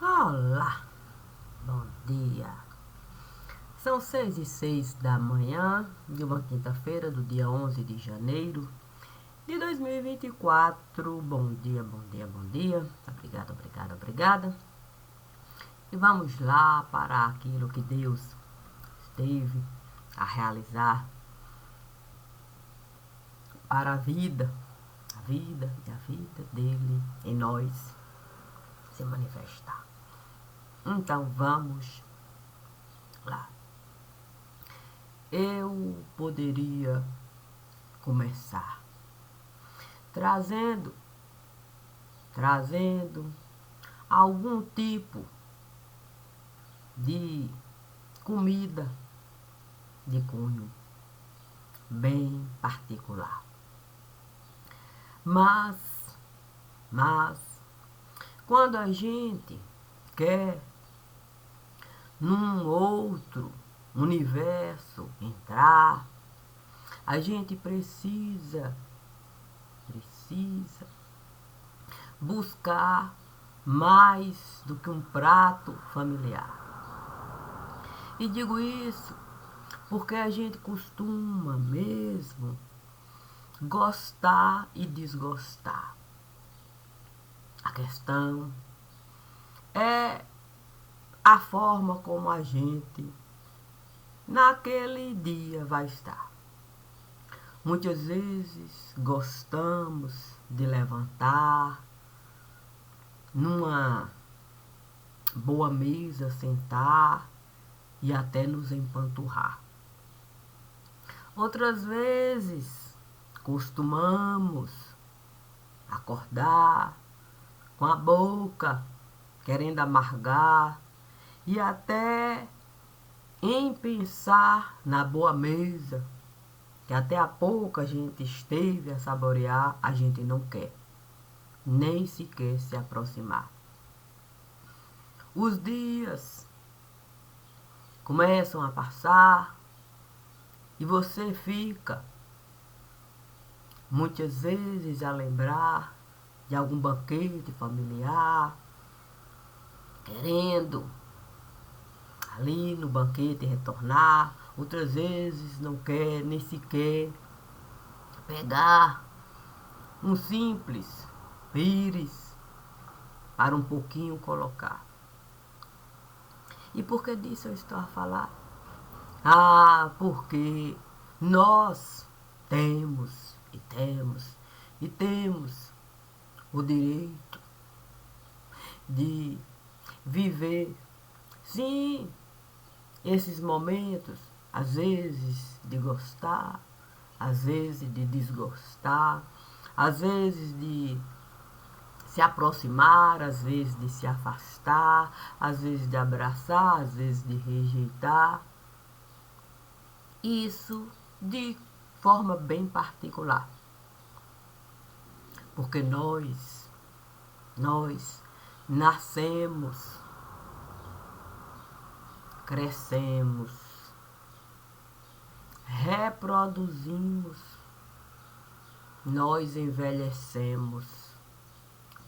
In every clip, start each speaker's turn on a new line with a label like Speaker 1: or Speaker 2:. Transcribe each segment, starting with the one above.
Speaker 1: Olá, bom dia. São 6h06 da manhã de uma quinta-feira do dia 11 de janeiro de 2024. Bom dia, bom dia, bom dia. Obrigada, obrigada, obrigada. E vamos lá para aquilo que Deus esteve a realizar para a vida e a vida dele em nós se manifestar. Então vamos lá. Eu poderia começar trazendo algum tipo de comida de cunho bem particular. Mas quando a gente quer num outro universo entrar, a gente precisa buscar mais do que um prato familiar. E digo isso porque a gente costuma mesmo gostar e desgostar. A questão é a forma como a gente naquele dia vai estar. Muitas vezes gostamos de levantar numa boa mesa, sentar e até nos empanturrar. Outras vezes costumamos acordar com a boca querendo amargar e até em pensar na boa mesa que até há pouco a gente esteve a saborear, a gente não quer nem sequer se aproximar. Os dias começam a passar e você fica muitas vezes a lembrar de algum banquete familiar, querendo ali no banquete retornar, outras vezes não quer nem sequer pegar um simples pires para um pouquinho colocar. E por que disso eu estou a falar? Porque nós temos o direito de viver, sim, esses momentos, às vezes de gostar, às vezes de desgostar, às vezes de se aproximar, às vezes de se afastar, às vezes de abraçar, às vezes de rejeitar. Isso de forma bem particular. Porque nós nascemos, crescemos, reproduzimos, nós envelhecemos,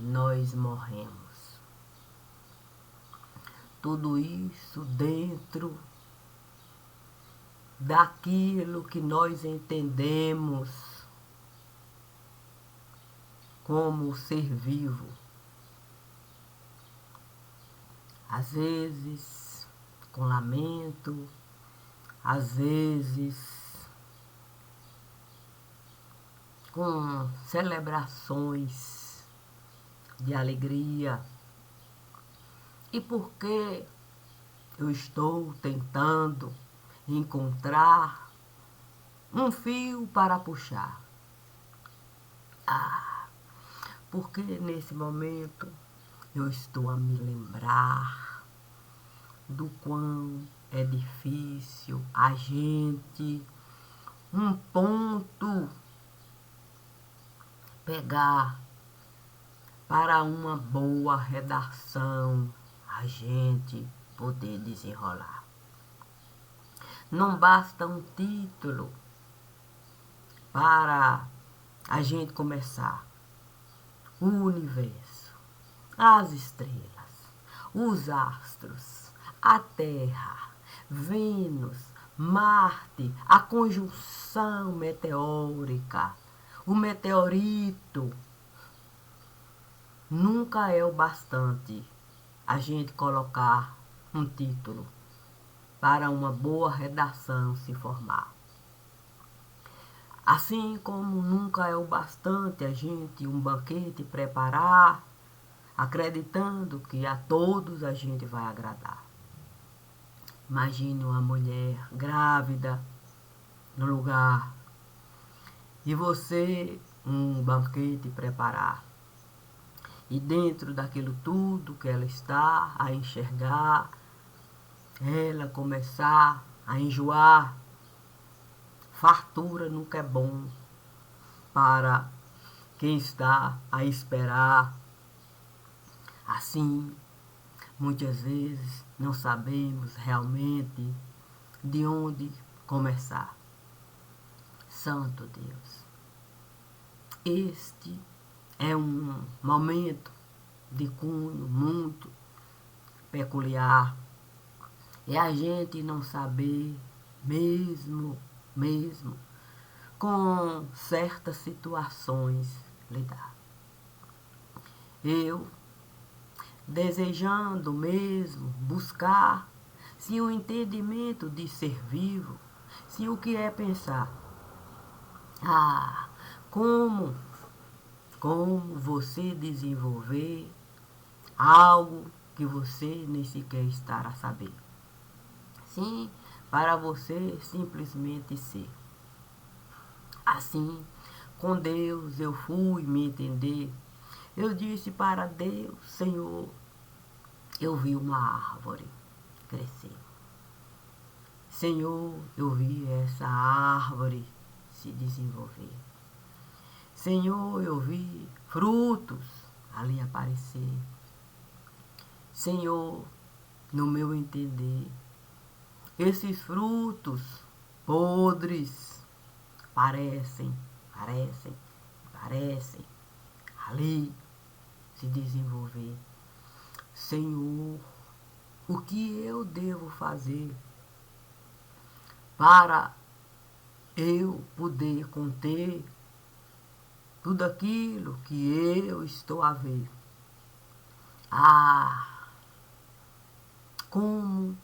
Speaker 1: nós morremos. Tudo isso dentro daquilo que nós entendemos como ser vivo. Às vezes com lamento, às vezes com celebrações de alegria. E por que eu estou tentando encontrar um fio para puxar? Porque nesse momento eu estou a me lembrar do quão é difícil a gente, um ponto, pegar para uma boa redação, a gente poder desenrolar. Não basta um título para a gente começar. O universo, as estrelas, os astros, a Terra, Vênus, Marte, a conjunção meteórica, o meteorito. Nunca é o bastante a gente colocar um título para uma boa redação se formar. Assim como nunca é o bastante a gente um banquete preparar, acreditando que a todos a gente vai agradar. Imagine uma mulher grávida no lugar e você um banquete preparar. E dentro daquilo tudo que ela está a enxergar, ela começar a enjoar. Fartura nunca é bom para quem está a esperar. Assim, muitas vezes não sabemos realmente de onde começar. Santo Deus, este é um momento de cunho muito peculiar. É a gente não saber mesmo com certas situações lidar. Eu desejando mesmo buscar se o entendimento de ser vivo, se o que é pensar. Como você desenvolver algo que você nem sequer está a saber. Sim, para você simplesmente ser. Assim, com Deus eu fui me entender. Eu disse para Deus, Senhor, eu vi uma árvore crescer. Senhor, eu vi essa árvore se desenvolver. Senhor, eu vi frutos ali aparecer. Senhor, no meu entender, esses frutos podres parecem ali se desenvolver. Senhor, o que eu devo fazer para eu poder conter tudo aquilo que eu estou a ver? Como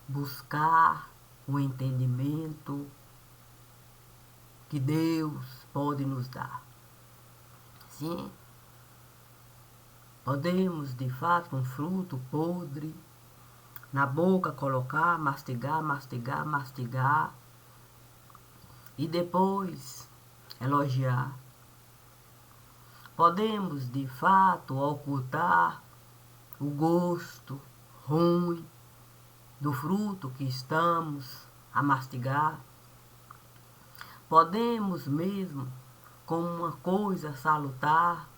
Speaker 1: buscar o entendimento que Deus pode nos dar? Sim, podemos de fato um fruto podre na boca colocar, mastigar e depois elogiar. Podemos de fato ocultar o gosto ruim do fruto que estamos a mastigar. Podemos mesmo, como uma coisa salutar,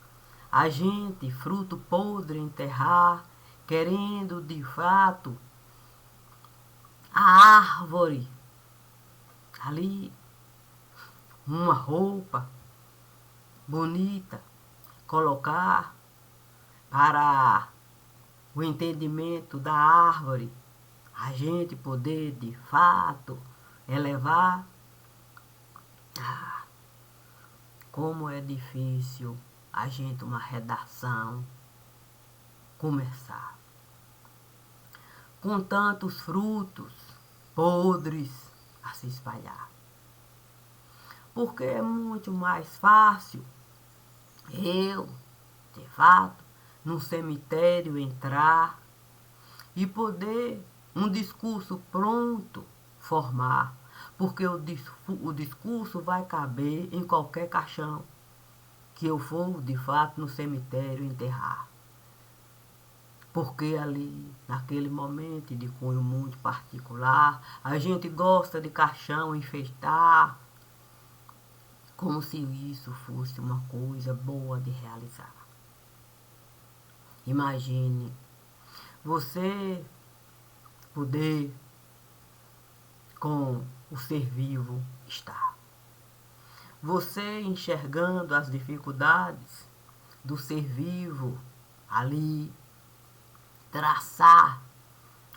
Speaker 1: a gente, fruto podre, enterrar, querendo de fato a árvore ali, uma roupa bonita, colocar para o entendimento da árvore, a gente poder de fato elevar. Como é difícil a gente uma redação começar com tantos frutos podres a se espalhar. Porque é muito mais fácil eu, de fato, num cemitério entrar e poder um discurso pronto formar, porque o discurso vai caber em qualquer caixão que eu for, de fato, no cemitério enterrar. Porque ali, naquele momento de cunho muito particular, a gente gosta de caixão enfeitar, como se isso fosse uma coisa boa de realizar. Imagine você poder com o ser vivo estar. Você enxergando as dificuldades do ser vivo ali, traçar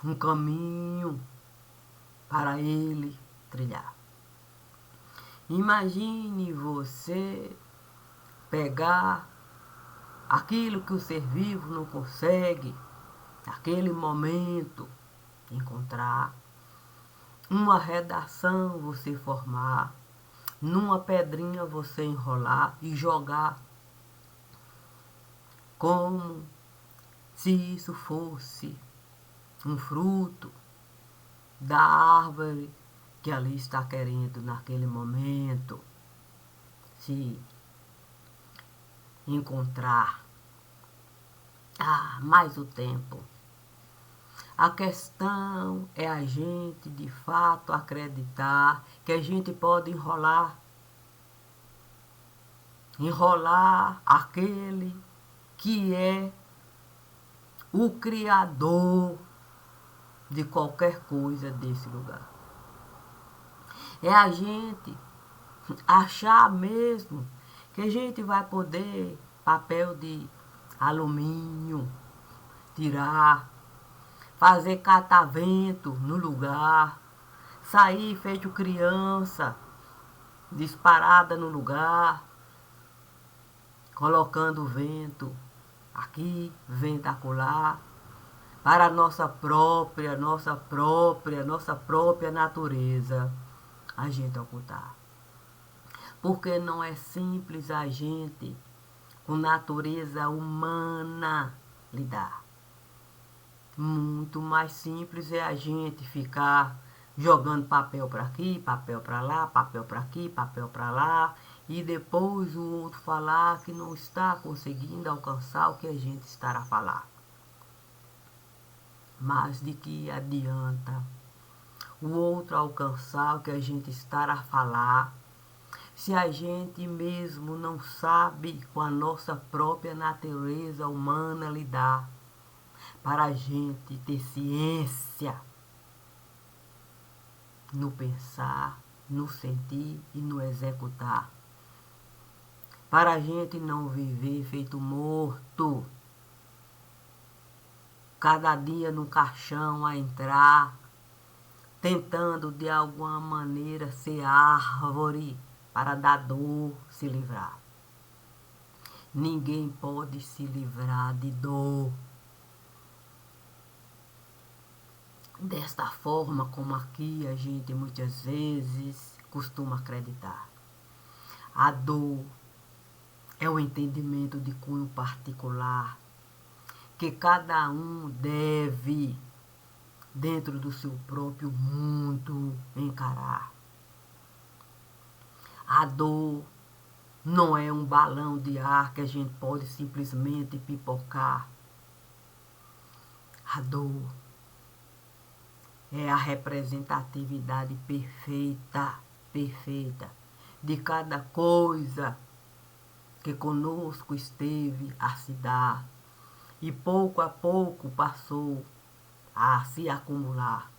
Speaker 1: um caminho para ele trilhar. Imagine você pegar aquilo que o ser vivo não consegue, naquele momento, encontrar uma redação, você formar, numa pedrinha você enrolar e jogar como se isso fosse um fruto da árvore que ali está querendo naquele momento se encontrar. Mais o tempo. A questão é a gente de fato acreditar que a gente pode enrolar aquele que é o criador de qualquer coisa desse lugar. É a gente achar mesmo que a gente vai poder papel de alumínio, tirar, fazer catavento no lugar, sair feito criança, disparada no lugar, colocando vento aqui, vento acolá, para a nossa própria natureza a gente ocultar. Porque não é simples a gente com natureza humana lidar. Muito mais simples é a gente ficar jogando papel para aqui, papel para lá, papel para aqui, papel para lá, e depois o outro falar que não está conseguindo alcançar o que a gente está a falar. Mas de que adianta o outro alcançar o que a gente está a falar, se a gente mesmo não sabe com a nossa própria natureza humana lidar, para a gente ter ciência no pensar, no sentir e no executar. Para a gente não viver feito morto, cada dia no caixão a entrar, tentando de alguma maneira ser árvore para da dor se livrar. Ninguém pode se livrar de dor desta forma como aqui a gente muitas vezes costuma acreditar. A dor é o entendimento de cunho particular que cada um deve, dentro do seu próprio mundo, encarar. A dor não é um balão de ar que a gente pode simplesmente pipocar. A dor é a representatividade perfeita de cada coisa que conosco esteve a se dar e pouco a pouco passou a se acumular.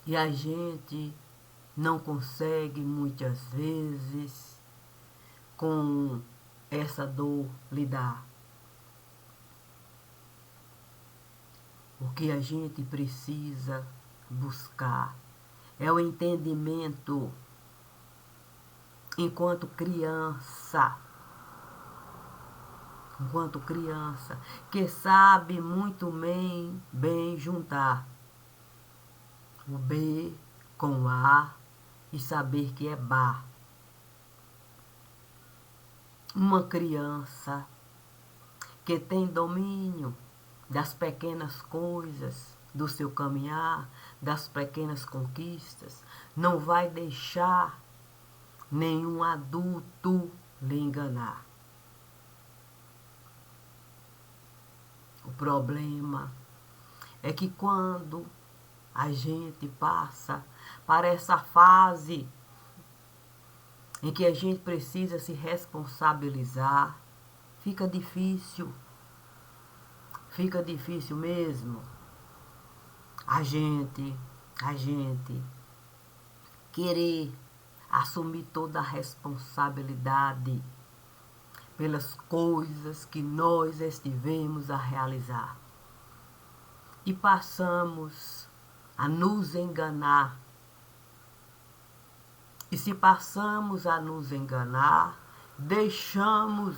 Speaker 1: E a gente não consegue muitas vezes com essa dor lidar. O que a gente precisa buscar é o entendimento enquanto criança, que sabe muito bem juntar o B com o A e saber que é bar. Uma criança que tem domínio das pequenas coisas, do seu caminhar, das pequenas conquistas, não vai deixar nenhum adulto lhe enganar. O problema é que quando a gente passa para essa fase em que a gente precisa se responsabilizar, fica difícil mesmo a gente querer assumir toda a responsabilidade pelas coisas que nós estivemos a realizar. e passamos a nos enganar. E se passamos a nos enganar, deixamos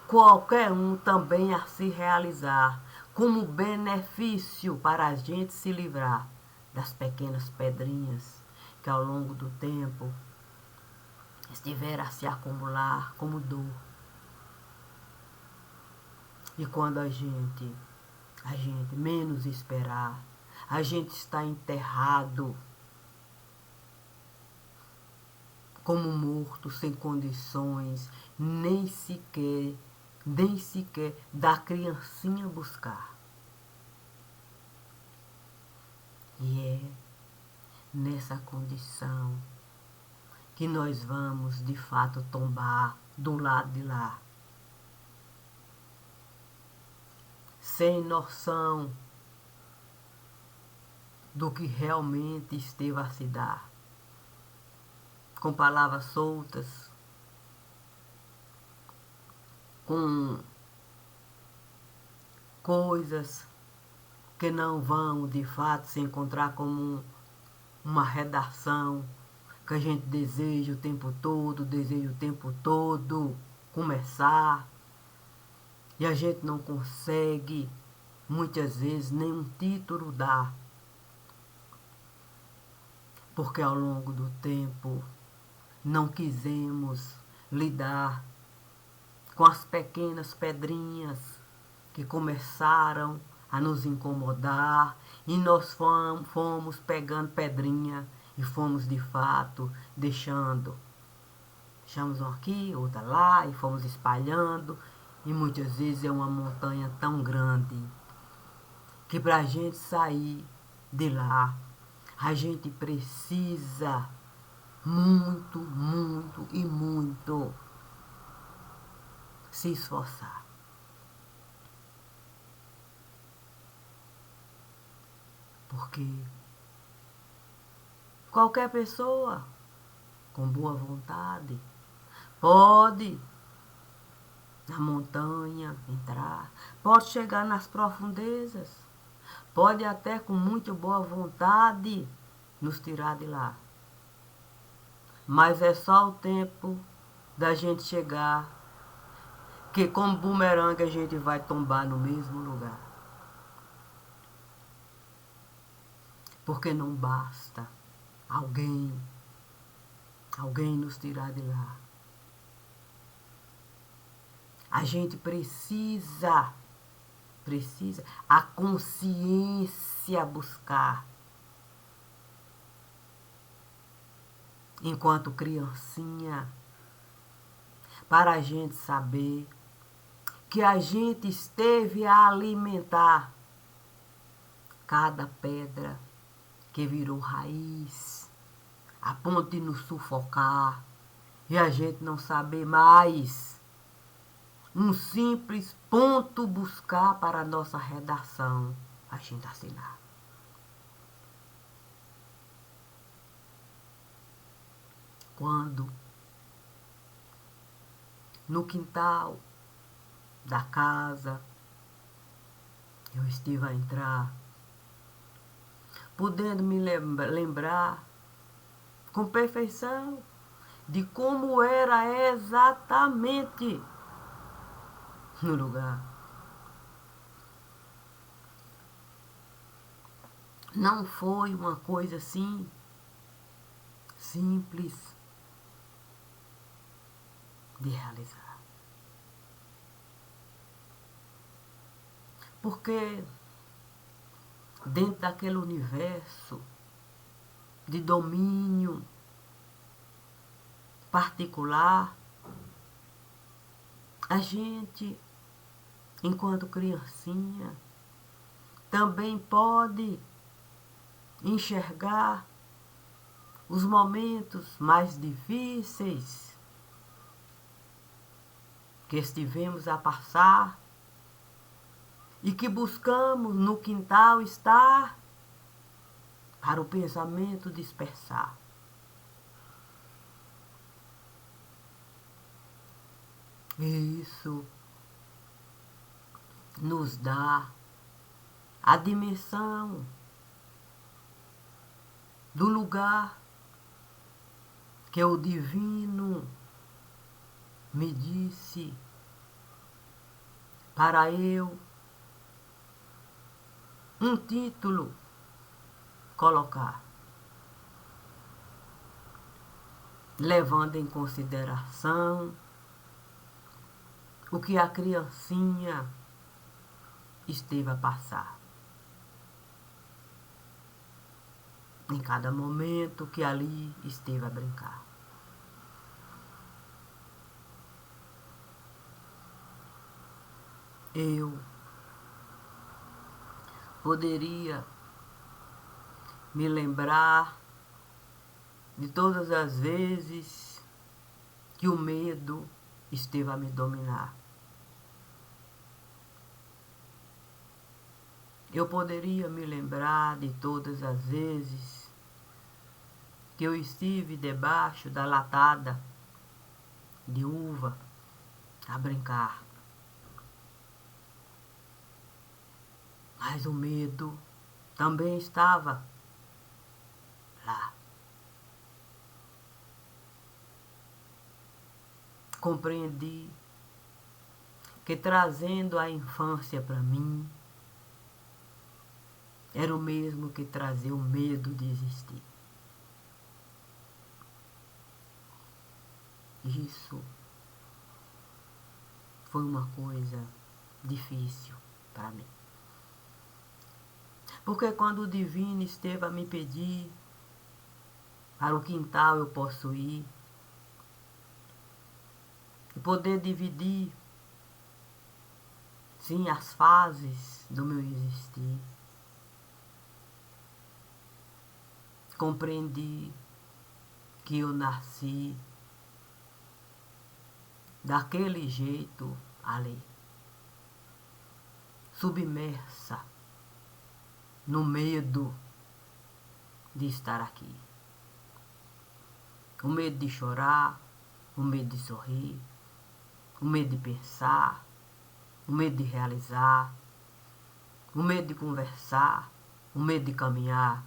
Speaker 1: qualquer um também a se realizar, como benefício para a gente se livrar das pequenas pedrinhas que ao longo do tempo estiveram a se acumular como dor. E quando a gente menos esperar, a gente está enterrado como morto, sem condições, nem sequer da criancinha buscar. E é nessa condição que nós vamos de fato tombar do lado de lá. Sem noção do que realmente esteve a se dar. Com palavras soltas, com coisas que não vão de fato se encontrar como uma redação que a gente deseja o tempo todo começar, e a gente não consegue muitas vezes nenhum título dar, porque ao longo do tempo não quisemos lidar com as pequenas pedrinhas que começaram a nos incomodar, e nós fomos pegando pedrinha e fomos de fato deixamos uma aqui, outra lá, e fomos espalhando, e muitas vezes é uma montanha tão grande que para a gente sair de lá, a gente precisa muito, muito e muito se esforçar. Porque qualquer pessoa com boa vontade pode na montanha entrar, pode chegar nas profundezas, pode até com muito boa vontade nos tirar de lá. Mas é só o tempo da gente chegar, que como bumerangue a gente vai tombar no mesmo lugar. Porque não basta alguém nos tirar de lá. A gente precisa a consciência buscar. Enquanto criancinha, para a gente saber que a gente esteve a alimentar cada pedra que virou raiz, a ponto de nos sufocar, e a gente não saber mais um simples ponto buscar para a nossa redação, a gente assinar. Quando no quintal da casa eu estive a entrar, podendo me lembrar com perfeição de como era exatamente no lugar. Não foi uma coisa assim simples de realizar. Porque dentro daquele universo de domínio particular, a gente, enquanto criancinha, também pode enxergar os momentos mais difíceis que estivemos a passar e que buscamos no quintal estar para o pensamento dispersar. E isso nos dá a dimensão do lugar que o divino me disse para eu um título colocar, levando em consideração o que a criancinha esteve a passar. Em cada momento que ali esteve a brincar. Eu poderia me lembrar de todas as vezes que o medo esteve a me dominar. Eu poderia me lembrar de todas as vezes que eu estive debaixo da latada de uva a brincar. Mas o medo também estava lá. Compreendi que trazendo a infância para mim era o mesmo que trazer o medo de existir. Isso foi uma coisa difícil para mim. Porque quando o divino esteve a me pedir para o quintal eu posso ir e poder dividir, sim, as fases do meu existir, compreendi que eu nasci daquele jeito ali, submersa no medo de estar aqui. O medo de chorar, o medo de sorrir, o medo de pensar, o medo de realizar, o medo de conversar, o medo de caminhar.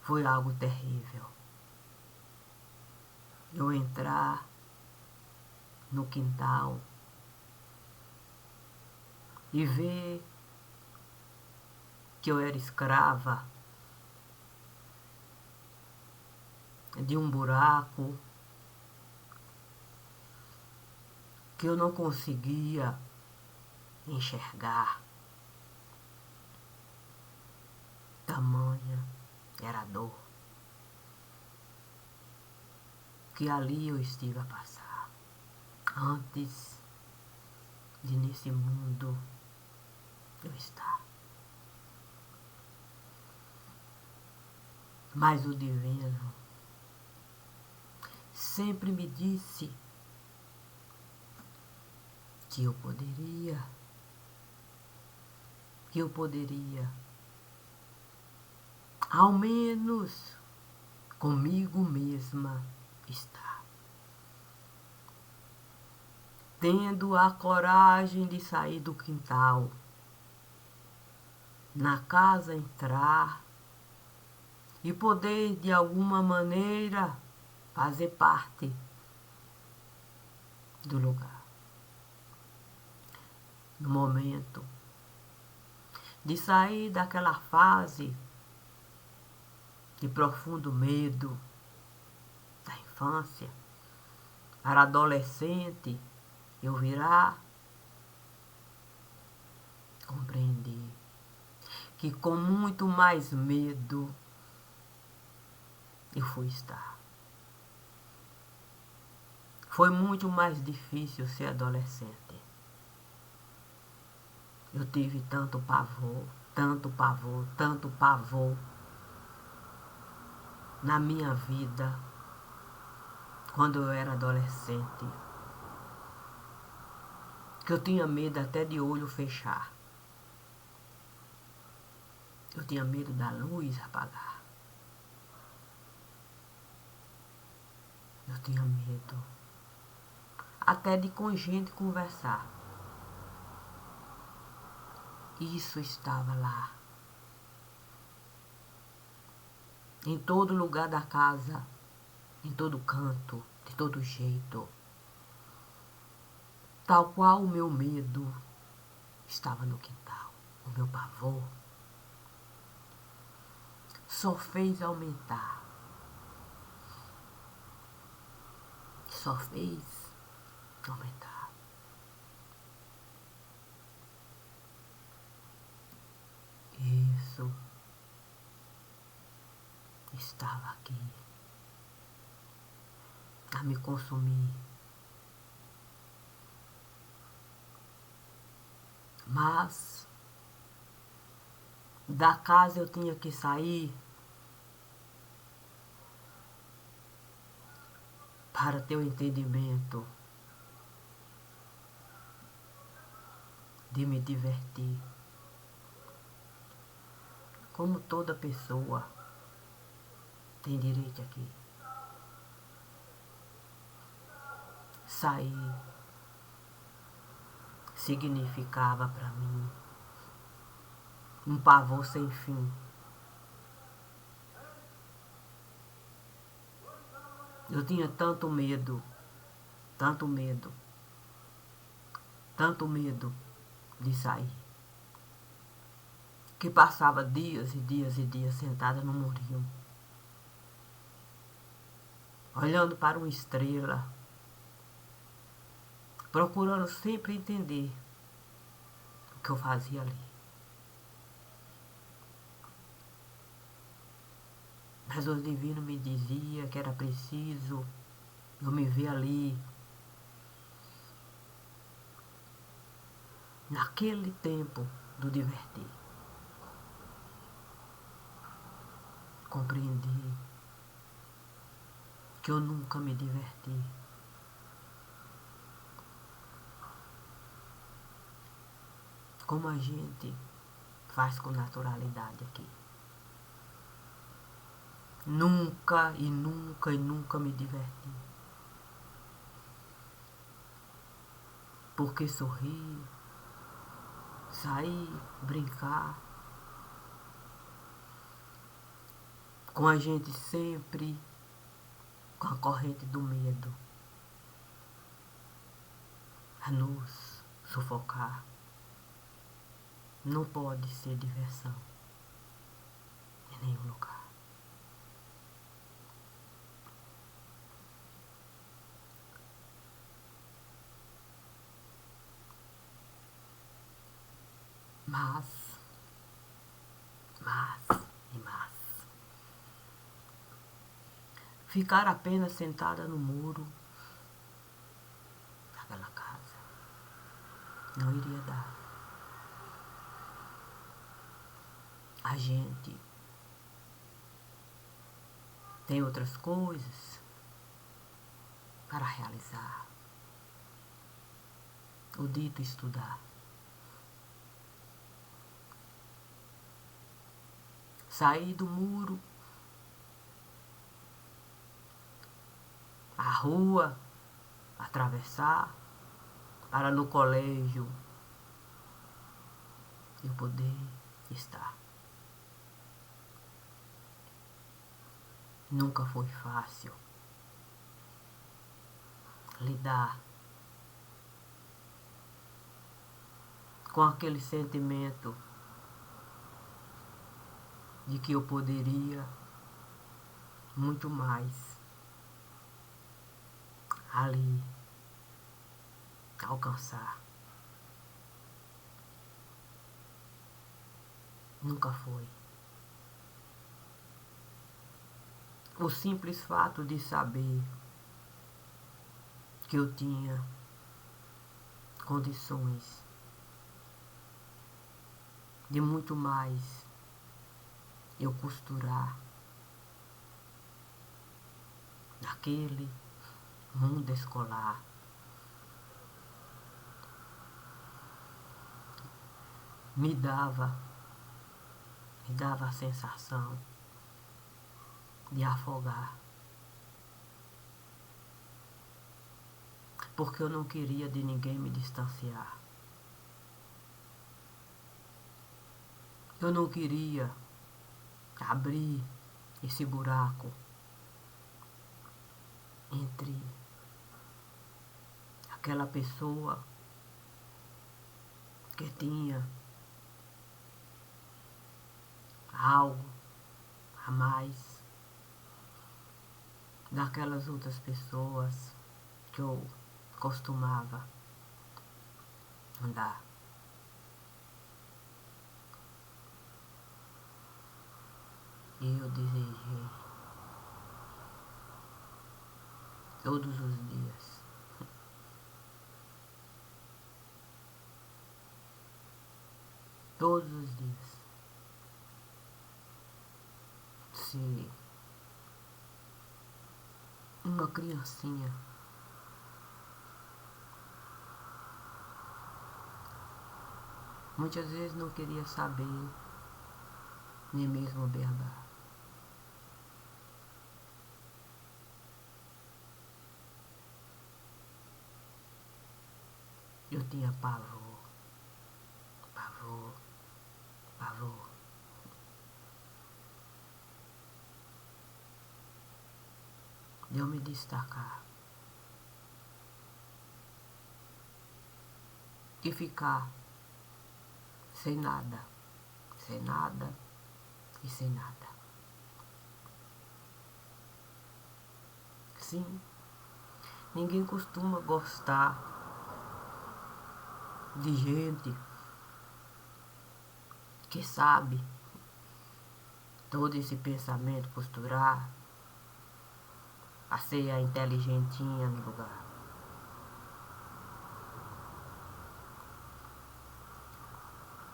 Speaker 1: Foi algo terrível. Eu entrar no quintal e ver que eu era escrava de um buraco que eu não conseguia enxergar. Tamanha era a dor que ali eu estive a passar antes de nesse mundo eu estar. Mas o divino sempre me disse que eu poderia, ao menos comigo mesma estar. Tendo a coragem de sair do quintal, na casa entrar e poder de alguma maneira fazer parte do lugar. No momento de sair daquela fase de profundo medo da infância para adolescente, eu virar, compreendi que com muito mais medo eu fui estar. Foi muito mais difícil ser adolescente. Eu tive tanto pavor, tanto pavor, tanto pavor na minha vida quando eu era adolescente, que eu tinha medo até de olho fechar. Eu tinha medo da luz apagar. Eu tinha medo até de com gente conversar. Isso estava lá, em todo lugar da casa, em todo canto, de todo jeito. Tal qual o meu medo estava no quintal. O meu pavor só fez aumentar. Só fez aumentar. Isso estava aqui a me consumir. Mas da casa eu tinha que sair para ter o entendimento de me divertir. Como toda pessoa tem direito aqui. Sair significava para mim um pavor sem fim. Eu tinha tanto medo, tanto medo, tanto medo de sair, que passava dias e dias e dias sentada no murinho, olhando para uma estrela, procurando sempre entender o que eu fazia ali. Mas o divino me dizia que era preciso eu me ver ali, naquele tempo do divertir. Compreendi que eu nunca me diverti. Como a gente faz com naturalidade aqui. Nunca e nunca e nunca me diverti. Porque sorrir, sair, brincar, com a gente sempre com a corrente do medo a nos sufocar. Não pode ser diversão em nenhum lugar. Mas e mas, ficar apenas sentada no muro daquela casa não iria dar. A gente tem outras coisas para realizar. O dito estudar. Sair do muro, a rua, atravessar, para no colégio eu poder estar. Nunca foi fácil lidar com aquele sentimento de que eu poderia muito mais ali alcançar. Nunca foi. O simples fato de saber que eu tinha condições de muito mais eu costurar naquele mundo escolar. Me dava a sensação de afogar. Porque eu não queria de ninguém me distanciar. Eu não queria abrir esse buraco entre aquela pessoa que tinha algo a mais daquelas outras pessoas que eu costumava andar. E eu desejei todos os dias, todos os dias, se uma criancinha muitas vezes não queria saber, nem mesmo berrar. Eu tinha pavor, pavor, pavor. De eu me destacar. E ficar sem nada, sem nada e sem nada. Sim, ninguém costuma gostar de gente que sabe todo esse pensamento posturar a ser a inteligentinha no lugar.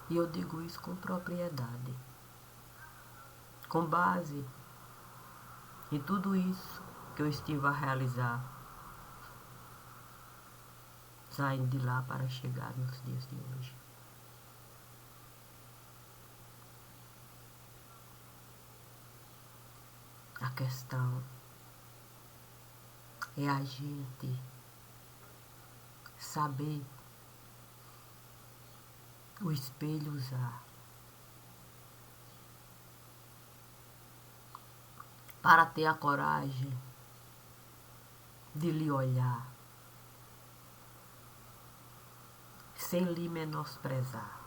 Speaker 1: E eu digo isso com propriedade, com base em tudo isso que eu estive a realizar, saindo de lá para chegar nos dias de hoje. A questão é a gente saber o espelho usar para ter a coragem de lhe olhar sem lhe menosprezar,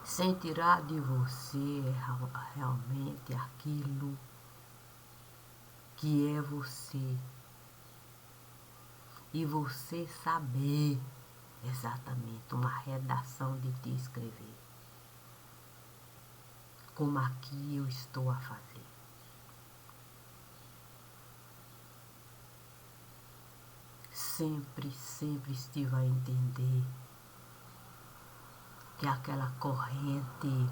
Speaker 1: sem tirar de você realmente aquilo que é você, e você saber exatamente uma redação de te escrever, como aqui eu estou a fazer. Sempre estive a entender que aquela corrente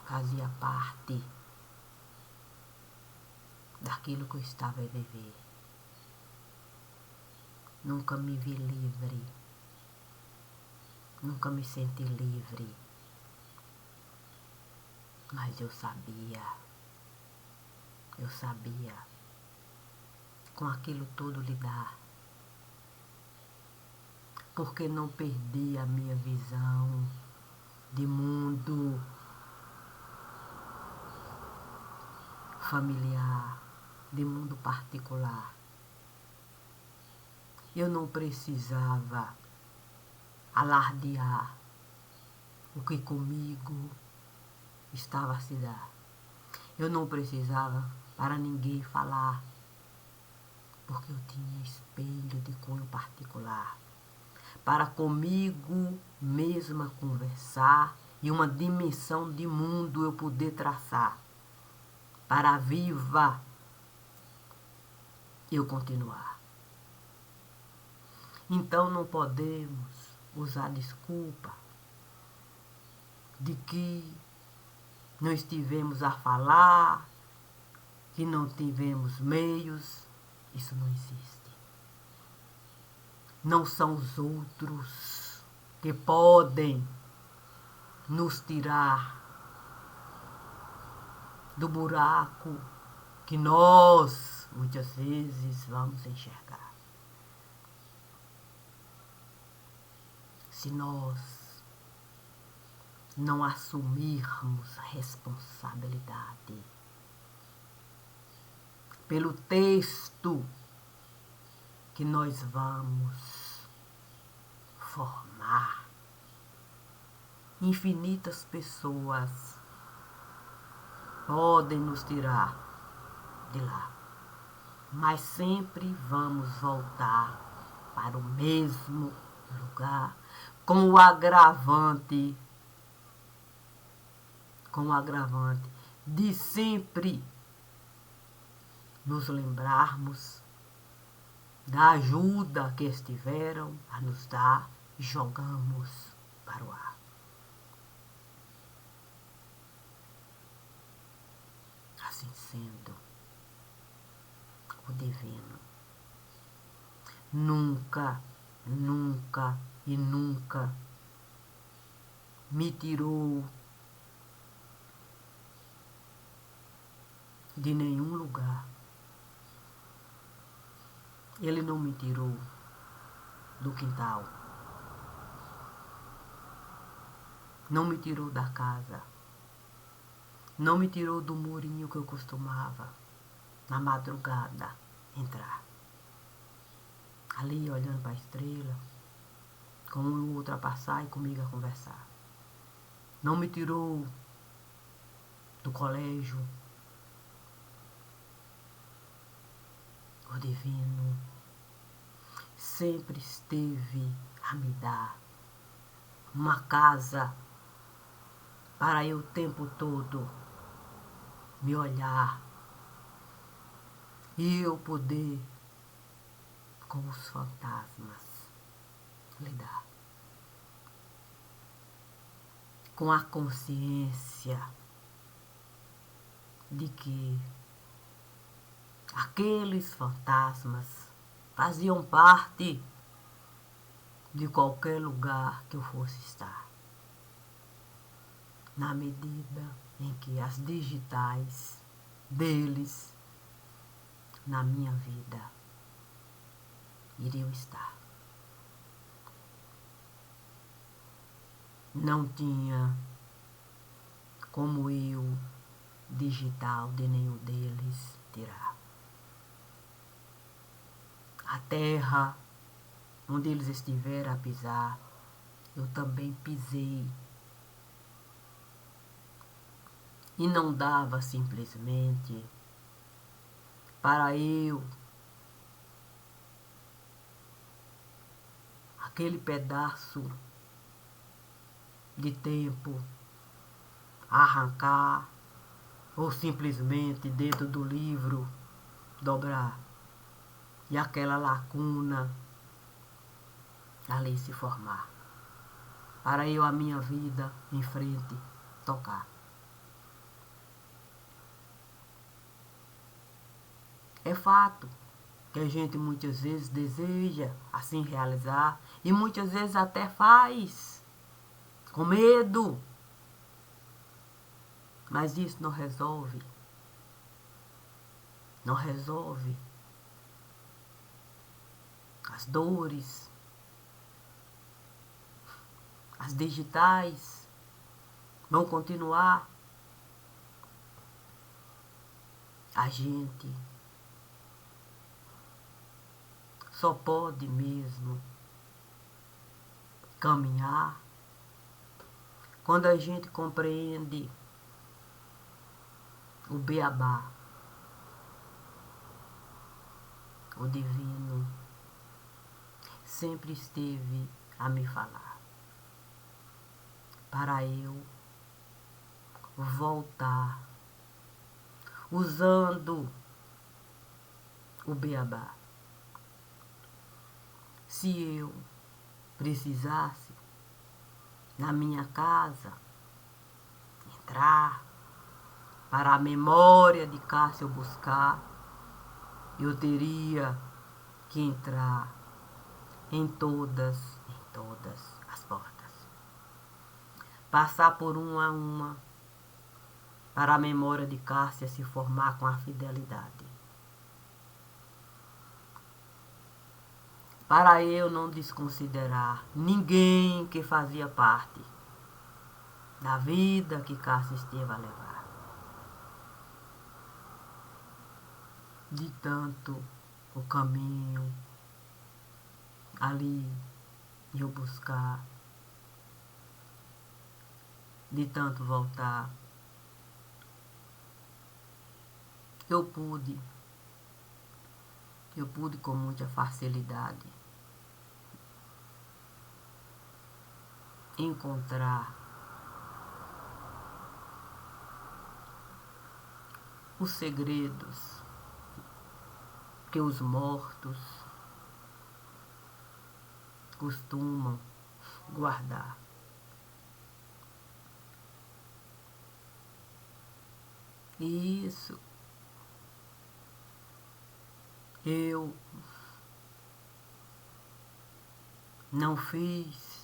Speaker 1: fazia parte daquilo que eu estava a viver. Nunca me vi livre, nunca me senti livre, mas eu sabia com aquilo tudo lidar, porque não perdi a minha visão de mundo familiar, de mundo particular. Eu não precisava alardear o que comigo estava a se dar. Eu não precisava para ninguém falar, porque eu tinha espelho de cunho particular, para comigo mesma conversar e uma dimensão de mundo eu poder traçar, para viva eu continuar. Então não podemos usar desculpa de que não estivemos a falar, que não tivemos meios. Isso não existe. Não são os outros que podem nos tirar do buraco que nós muitas vezes vamos enxergar. se nós não assumirmos a responsabilidade pelo texto que nós vamos formar. Infinitas pessoas podem nos tirar de lá, mas sempre vamos voltar para o mesmo lugar, com o agravante de sempre nos lembrarmos da ajuda que estiveram a nos dar e jogamos para o ar. Assim sendo, o divino nunca, nunca e nunca me tirou de nenhum lugar. Ele não me tirou do quintal, não me tirou da casa, não me tirou do murinho que eu costumava, na madrugada, entrar. Ali, olhando para a estrela, com um e outro a passar e comigo a conversar. Não me tirou do colégio. O divino sempre esteve a me dar uma casa para eu o tempo todo me olhar e eu poder com os fantasmas lidar. Com a consciência de que aqueles fantasmas faziam parte de qualquer lugar que eu fosse estar, na medida em que as digitais deles na minha vida iriam estar. Não tinha como eu, digital de nenhum deles, tirar. A terra onde eles estiveram a pisar, eu também pisei. E não dava simplesmente para eu, aquele pedaço de tempo, arrancar ou simplesmente dentro do livro dobrar e aquela lacuna ali se formar, para eu a minha vida em frente tocar. É fato que a gente muitas vezes deseja assim realizar e muitas vezes até faz com medo, mas isso não resolve. Não resolve as dores, as digitais vão continuar. A gente só pode mesmo caminhar quando a gente compreende o beabá. O divino sempre esteve a me falar para eu voltar usando o beabá. Se eu precisasse na minha casa entrar para a memória de Cássio buscar, eu teria que entrar em todas as portas. Passar por uma a uma para a memória de Cássia se formar com a fidelidade. para eu não desconsiderar ninguém que fazia parte da vida que Cássio esteve a levar. De tanto o caminho ali de eu buscar, de tanto voltar, eu pude com muita facilidade encontrar os segredos que os mortos costumam guardar. E isso eu não fiz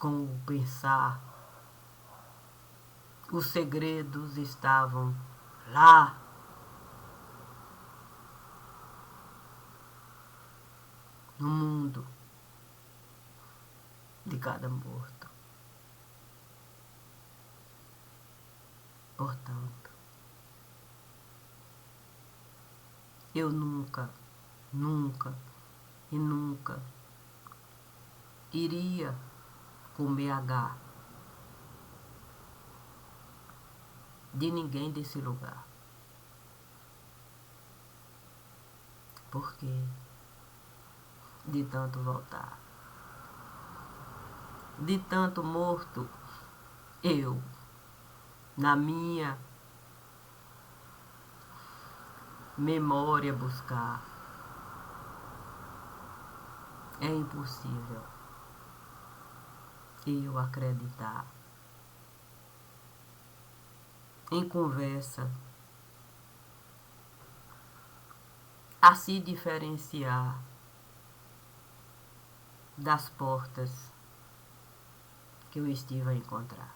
Speaker 1: com o pensar. Os segredos estavam lá, no mundo de cada morto. Portanto, eu nunca e nunca iria comer H de ninguém desse lugar. Porque de tanto voltar, de tanto morto, eu, na minha memória buscar, é impossível eu acreditar em conversa a se diferenciar das portas que eu estive a encontrar.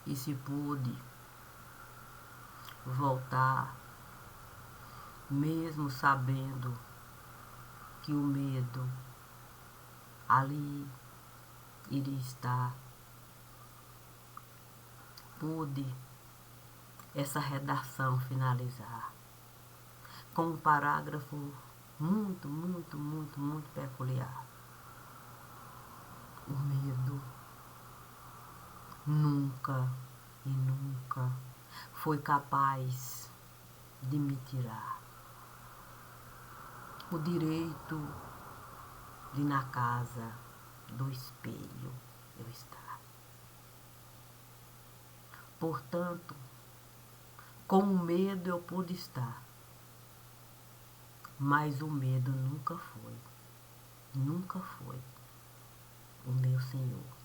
Speaker 1: E se pude voltar, mesmo sabendo que o medo ali iria estar, pude essa redação finalizar com um parágrafo muito peculiar. O medo nunca e nunca foi capaz de me tirar o direito de na casa do espelho eu estar. Portanto, com o medo eu pude estar, mas o medo nunca foi o meu Senhor.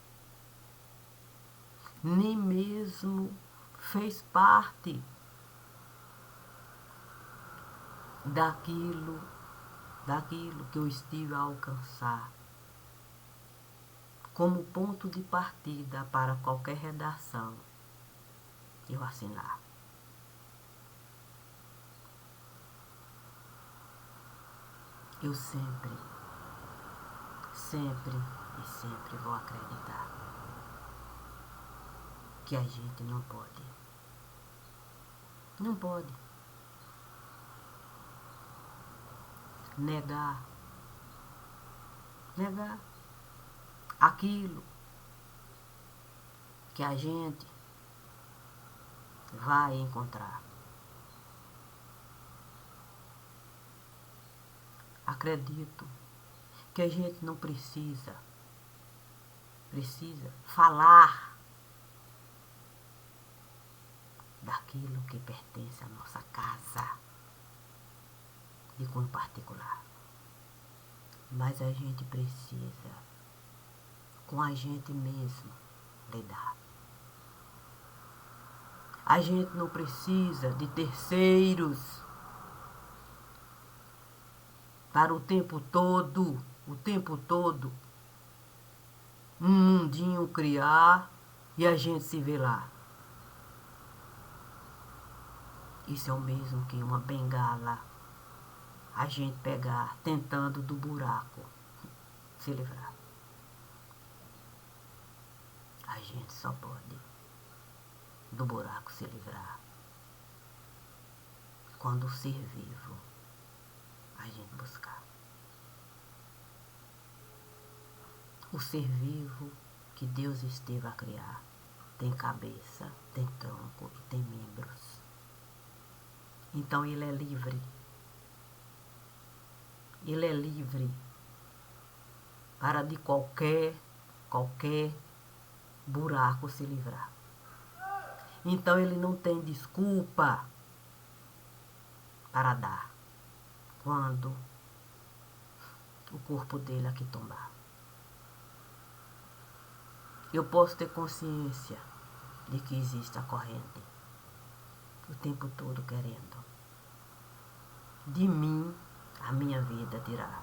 Speaker 1: Nem mesmo fez parte daquilo que eu estive a alcançar como ponto de partida para qualquer redação eu assinar. Eu sempre vou acreditar que a gente não pode negar aquilo que a gente vai encontrar. Acredito que a gente não precisa falar daquilo que pertence à nossa casa de cunho particular. Mas a gente precisa, com a gente mesmo, lidar. A gente não precisa de terceiros para o tempo todo, um mundinho criar e a gente se vê lá. Isso é o mesmo que uma bengala a gente pegar tentando do buraco se livrar. A gente só pode do buraco se livrar quando o ser vivo a gente buscar. O ser vivo que Deus esteve a criar tem cabeça, tem tronco e tem membros. Então ele é livre. Ele é livre para de qualquer buraco se livrar. Então ele não tem desculpa para dar quando o corpo dele aqui tombar. Eu posso ter consciência de que existe a corrente o tempo todo querendo de mim a minha vida tirar.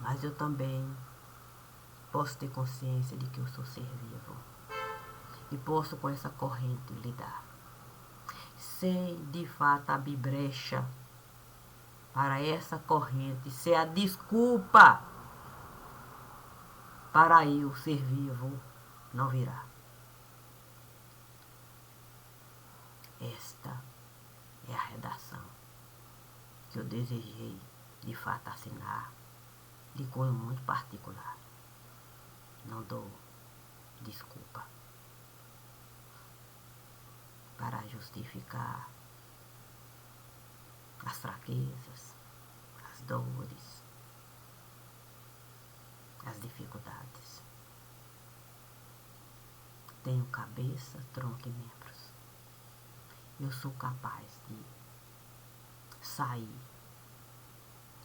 Speaker 1: Mas eu também posso ter consciência de que eu sou ser vivo e posso com essa corrente lidar. Sem de fato abrir brecha para essa corrente ser a desculpa para eu ser vivo não virar. Esta é a redação que eu desejei de fato assinar de cunho muito particular. Não dou desculpa para justificar as fraquezas, as dores, as dificuldades. Tenho cabeça, tronco e membros. Eu sou capaz de sair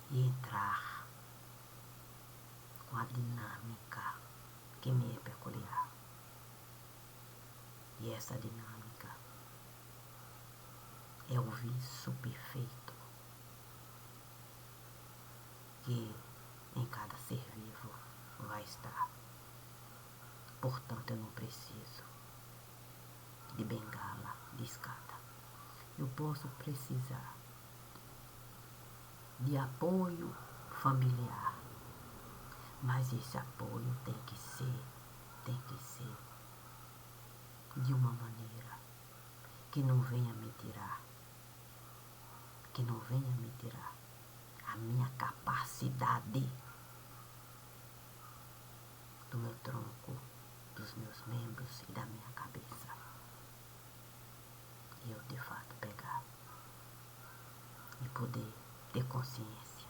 Speaker 1: e entrar com a dinâmica que me é peculiar. E essa dinâmica é o vício perfeito que em cada ser vivo vai estar. Portanto, eu não preciso de bengala, de escada. Eu posso precisar de apoio familiar, mas esse apoio tem que ser de uma maneira que não venha me tirar a minha capacidade do meu tronco, dos meus membros e da minha cabeça. E eu de fato pegar e poder ter consciência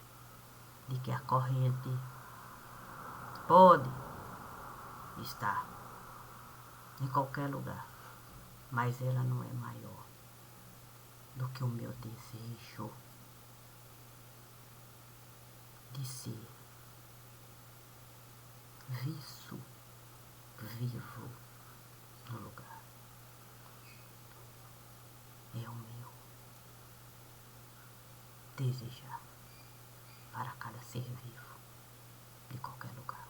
Speaker 1: de que a corrente pode estar em qualquer lugar, mas ela não é maior do que o meu desejo de ser visto vivo no lugar. É o meu desejar para cada ser vivo de qualquer lugar.